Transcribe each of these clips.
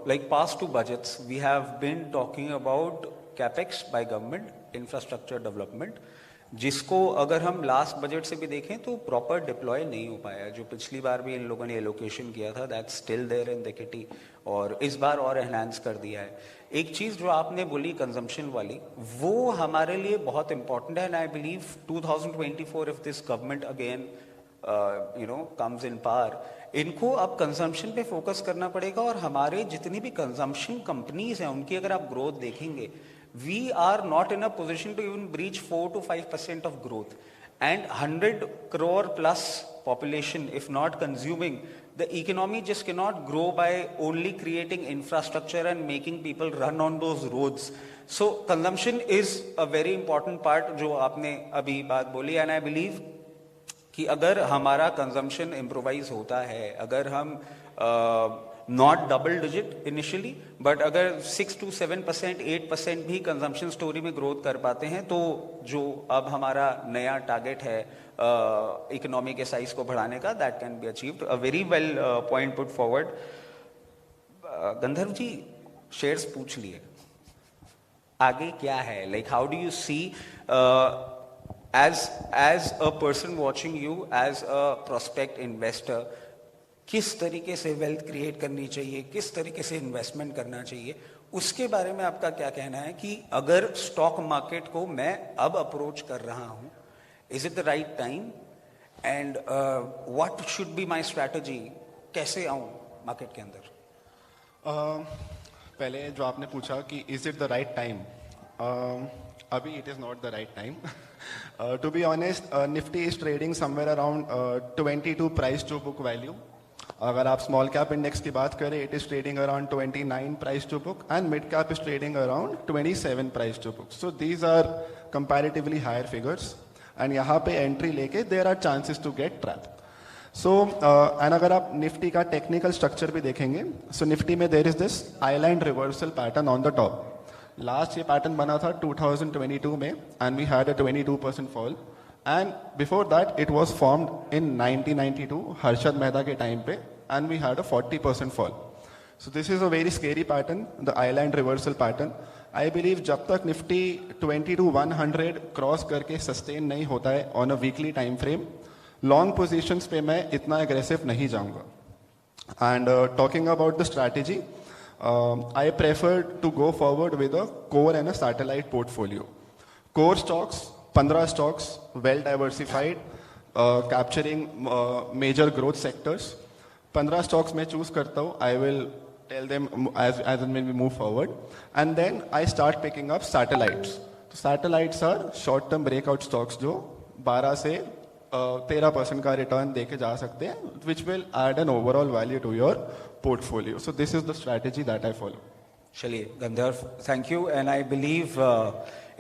like past two budgets, we have been talking about capex by government, infrastructure development, जिसको अगर हम last budget से भी देखें तो प्रॉपर डिप्लॉय नहीं हो पाया. जो पिछली बार भी इन लोगों ने एलोकेशन किया था, that's still there in the kitty, और इस बार और एनहांस कर दिया है. एक चीज़ जो आपने बोली कंजम्पशन वाली, वो हमारे लिए बहुत इंपॉर्टेंट है. And I believe 2024 if this government again comes in power, इनको अब कंजम्पशन पे फोकस करना पड़ेगा. और हमारे जितनी भी कंजम्पशन कंपनीज हैं उनकी अगर आप ग्रोथ देखेंगे, we are not in a position to even breach 4 to 5% of growth, and 100 crore plus population if not consuming, the economy just cannot grow by only creating infrastructure and making people run on those roads. So consumption is a very important part जो आपने अभी बात बोली. And I believe कि अगर हमारा consumption improvise होता है, अगर हम not double digit initially but अगर 6 to 7%, 8% भी कंजम्पशन स्टोरी में ग्रोथ कर पाते हैं, तो जो अब हमारा नया टारगेट है इकोनॉमी के साइज को बढ़ाने का, that can be achieved. A very well point put forward. Gandharv ji, shares पूछ लिए, आगे क्या है? Like how do you see as a person watching you, as a prospect investor, किस तरीके से वेल्थ क्रिएट करनी चाहिए, किस तरीके से इन्वेस्टमेंट करना चाहिए, उसके बारे में आपका क्या कहना है? कि अगर स्टॉक मार्केट को मैं अब अप्रोच कर रहा हूं, is it the right time, and what should be my strategy? कैसे आऊं मार्केट के अंदर? पहले जो आपने पूछा कि is it the right time, अभी it is not the right time. To be honest, Nifty is trading somewhere around 22 price to book value. अगर आप स्मॉल कैप इंडेक्स की बात करें, it is trading around 29 price to book, and mid cap is trading around 27 price to book. So these are comparatively higher figures, and यहाँ पे entry लेके there are chances to get trap. So and अगर आप निफ्टी का technical structure भी देखेंगे, so Nifty में there is this island reversal pattern on the top. Last ये पैटर्न बना था 2022 में, and we had a 22% fall, and before that it was formed in 1992 Harshad Mehta के टाइम पे, and we had a 40% fall. So this is a very scary pattern, the island reversal pattern. I believe जब तक Nifty 22,100 cross करके sustain नहीं होता है on a weekly time frame, long positions पे मैं इतना एग्रेसिव नहीं जाऊंगा. And talking about the strategy, I prefer to go forward with a core and a satellite portfolio. Core stocks, 15 stocks, well diversified, capturing major growth sectors. 15 stocks मैं choose करता हूँ. I will tell them as and when we move forward, and then I start picking up satellites. So satellites are short term breakout stocks जो 12 से 13% का return देके जा सकते हैं, which will add an overall value to your portfolio. So this is the strategy that I follow. चलिए Gandharv, thank you, and I believe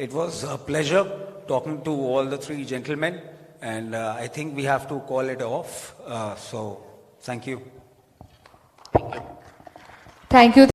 it was a pleasure talking to all the three gentlemen, and I think we have to call it off. So thank you. Thank you.